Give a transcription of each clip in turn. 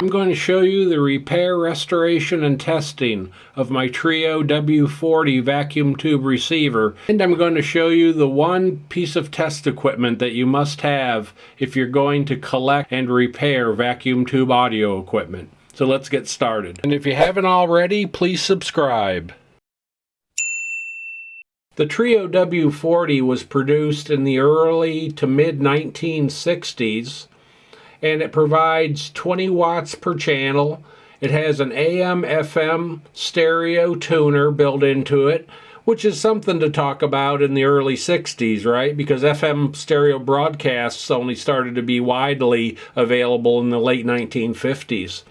I'm going to show you the repair, restoration, and testing of my Trio W-40 vacuum tube receiver. And I'm going to show you the one piece of test equipment that you must have if you're going to collect and repair vacuum tube audio equipment. So let's get started. And if you haven't already, please subscribe. The Trio W-40 was produced in the early to mid 1960s. And it provides 20 watts per channel. It has an AM/FM stereo tuner built into it, which is something to talk about in the early 60s, right? Because FM stereo broadcasts only started to be widely available in the late 1950s.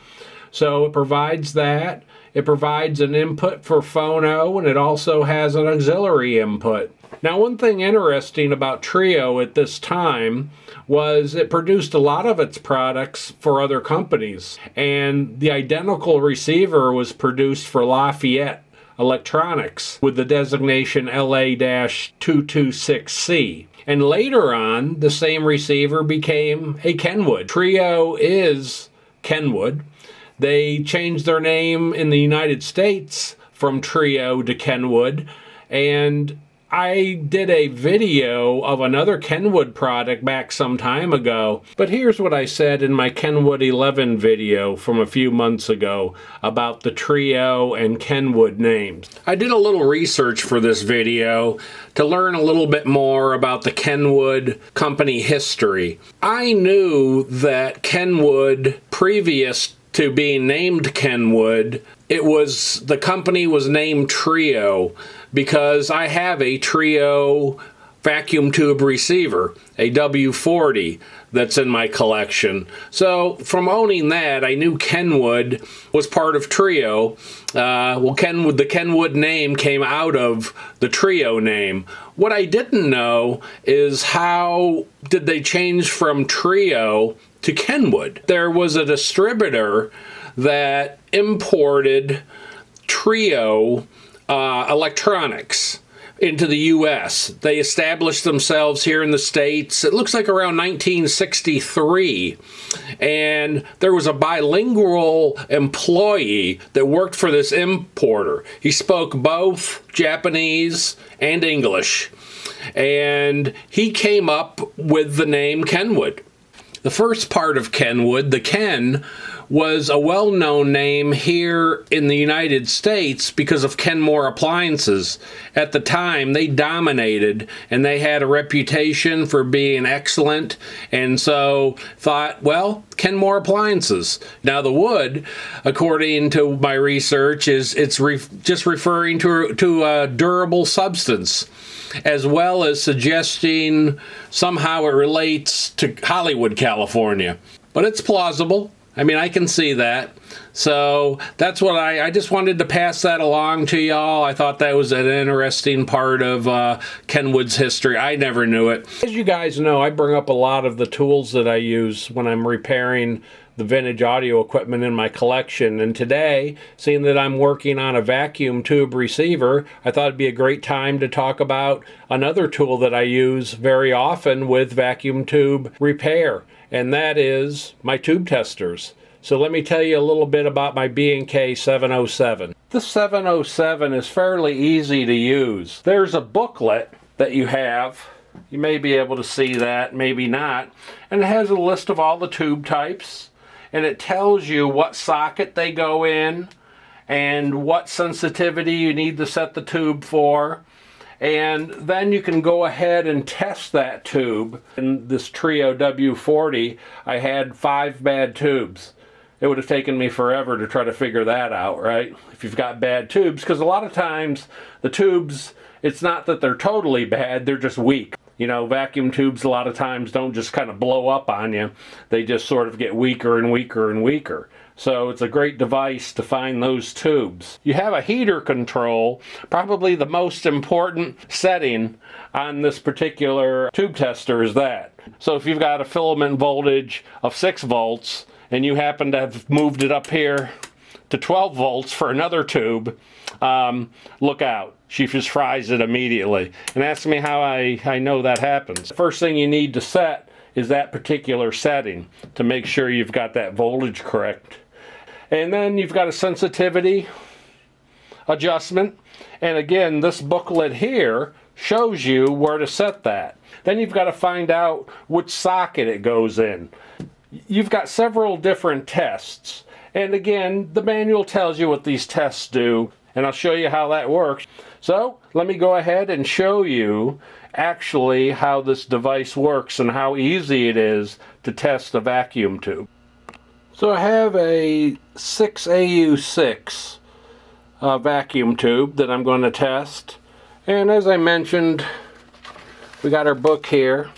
So it provides that. It provides an input for phono, and it also has an auxiliary input. Now, one thing interesting about Trio at this time was it produced a lot of its products for other companies, and the identical receiver was produced for Lafayette Electronics with the designation LA-226C. And later on, the same receiver became a Kenwood. Trio is Kenwood. They changed their name in the United States from Trio to Kenwood, and I did a video of another Kenwood product back some time ago, but here's what I said in my Kenwood 11 video from a few months ago about the Trio and Kenwood names. I did a little research for this video to learn a little bit more about the Kenwood company history. I knew that Kenwood, previous to being named Kenwood, the company was named Trio because I have a Trio vacuum tube receiver, a W-40, that's in my collection. So from owning that, I knew Kenwood was part of Trio. The Kenwood name came out of the Trio name. What I didn't know is how did they change from Trio to Kenwood. There was a distributor that imported Trio electronics into the U.S. They established themselves here in the States, it looks like around 1963. And there was a bilingual employee that worked for this importer. He spoke both Japanese and English. And he came up with the name Kenwood. The first part of Kenwood, the Ken, was a well-known name here in the United States because of Kenmore appliances. At the time, they dominated, and they had a reputation for being excellent, and so thought, well, Kenmore appliances. Now, the wood, according to my research, it's just referring to a durable substance, as well as suggesting somehow it relates to Hollywood, California. But it's plausible. I mean, I can see that. So that's what I just wanted to pass that along to y'all. I thought that was an interesting part of Kenwood's history. I never knew it. As you guys know, I bring up a lot of the tools that I use when I'm repairing the vintage audio equipment in my collection. And today, seeing that I'm working on a vacuum tube receiver, I thought it'd be a great time to talk about another tool that I use very often with vacuum tube repair, and that is my tube testers. So let me tell you a little bit about my B&K 707. The 707 is fairly easy to use. There's a booklet that you have. You may be able to see that, maybe not. And it has a list of all the tube types. And it tells you what socket they go in and what sensitivity you need to set the tube for. And then you can go ahead and test that tube. In this Trio W-40, I had 5 bad tubes. It would have taken me forever to try to figure that out, right? If you've got bad tubes, because a lot of times the tubes, it's not that they're totally bad, they're just weak. You know, vacuum tubes a lot of times don't just kind of blow up on you. They just sort of get weaker and weaker and weaker. So it's a great device to find those tubes. You have a heater control, probably the most important setting on this particular tube tester is that. So if you've got a filament voltage of 6 volts and you happen to have moved it up here to 12 volts for another tube, look out. She just fries it immediately. And ask me how I know that happens. First thing you need to set is that particular setting to make sure you've got that voltage correct. And then you've got a sensitivity adjustment. And again, this booklet here shows you where to set that. Then you've got to find out which socket it goes in. You've got several different tests. And again, the manual tells you what these tests do, and I'll show you how that works. So let me go ahead and show you actually how this device works and how easy it is to test a vacuum tube. So I have a 6AU6 vacuum tube that I'm going to test. And as I mentioned, we got our book here,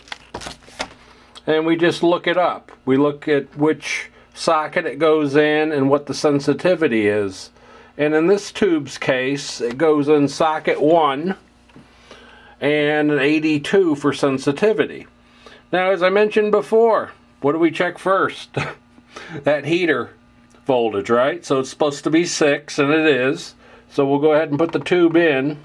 and we just look it up. We look at which socket it goes in and what the sensitivity is. And in this tube's case, it goes in socket 1 and an 82 for sensitivity. Now, as I mentioned before, what do we check first? That heater voltage, right? So it's supposed to be 6, and it is. So we'll go ahead and put the tube in.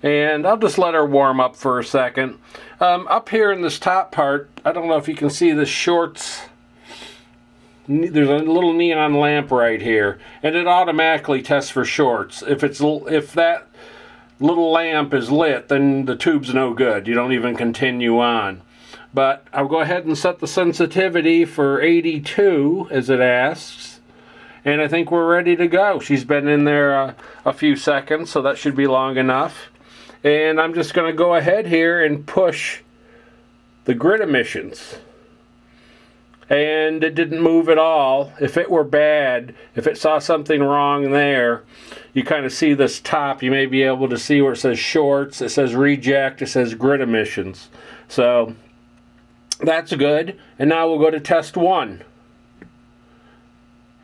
And I'll just let her warm up for a second. Up here in this top part, I don't know if you can see the shorts. There's a little neon lamp right here, and it automatically tests for shorts. If that little lamp is lit, then the tube's no good. You don't even continue on. But I'll go ahead and set the sensitivity for 82 as it asks. And I think we're ready to go. She's been in there a few seconds, so that should be long enough. And I'm just going to go ahead here and push the grid emissions. And it didn't move at all. If it were bad, if it saw something wrong there, you kind of see this top. You may be able to see where it says shorts, it says reject, it says grid emissions. So that's good. And now we'll go to test 1.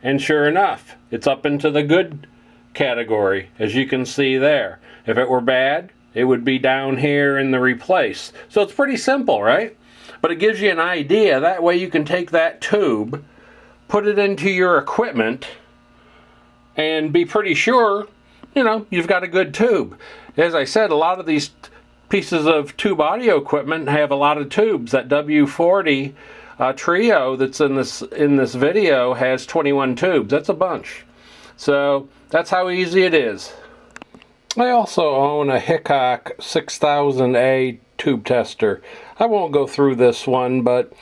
And sure enough, it's up into the good category, as you can see there. If it were bad, it would be down here in the replace. So it's pretty simple, right? But it gives you an idea. That way you can take that tube, put it into your equipment, and be pretty sure, you've got a good tube. As I said, a lot of these pieces of tube audio equipment have a lot of tubes. That W-40 Trio that's in this video has 21 tubes. That's a bunch. So that's how easy it is. I also own a Hickok 6000A tube tester. I won't go through this one, but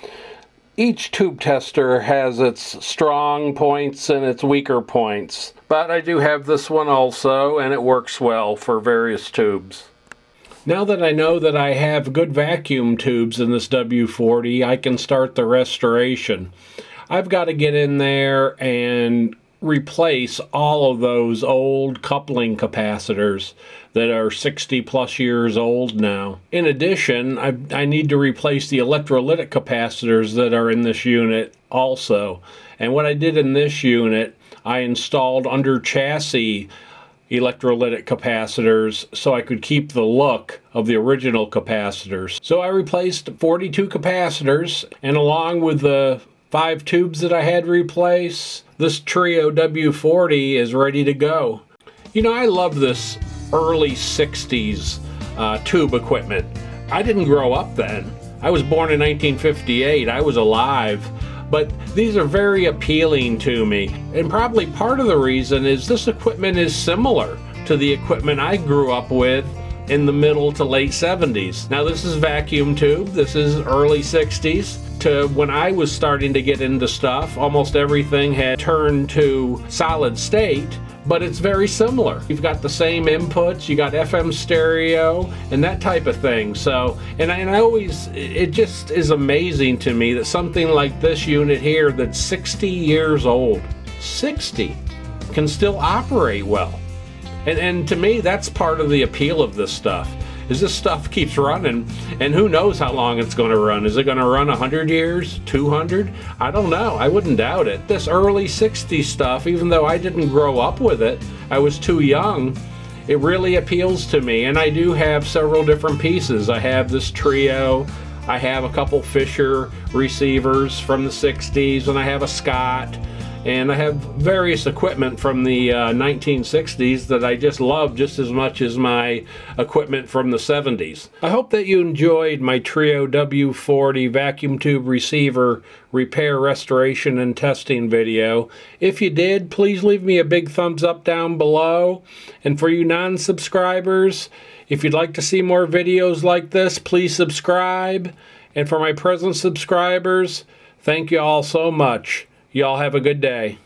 each tube tester has its strong points and its weaker points. But I do have this one also, and it works well for various tubes. Now that I know that I have good vacuum tubes in this W-40, I can start the restoration. I've got to get in there and replace all of those old coupling capacitors that are 60 plus years old now. In addition, I need to replace the electrolytic capacitors that are in this unit also. And what I did in this unit, I installed under chassis electrolytic capacitors so I could keep the look of the original capacitors. So I replaced 42 capacitors, and along with the 5 tubes that I had to replace, this Trio W-40 is ready to go. I love this early 60s tube equipment. I didn't grow up then. I was born in 1958. I was alive. But these are very appealing to me. And probably part of the reason is this equipment is similar to the equipment I grew up with in the middle to late 70s. Now this is vacuum tube. This is early 60s. To when I was starting to get into stuff, almost everything had turned to solid state, but it's very similar. You've got the same inputs, you got FM stereo, and that type of thing. So, and I always, it just is amazing to me that something like this unit here that's 60 years old, 60, can still operate well. And to me, that's part of the appeal of this stuff. Is this stuff keeps running, and who knows how long it's going to run. Is it going to run 100 years, 200? I don't know. I wouldn't doubt it. This early 60s stuff, even though I didn't grow up with it, I was too young, it really appeals to me. And I do have several different pieces. I have this Trio, I have a couple Fisher receivers from the 60s, and I have a Scott. And I have various equipment from the 1960s that I just love just as much as my equipment from the 70s. I hope that you enjoyed my Trio W-40 vacuum tube receiver repair, restoration, and testing video. If you did, please leave me a big thumbs up down below. And for you non-subscribers, if you'd like to see more videos like this, please subscribe. And for my present subscribers, thank you all so much. Y'all have a good day.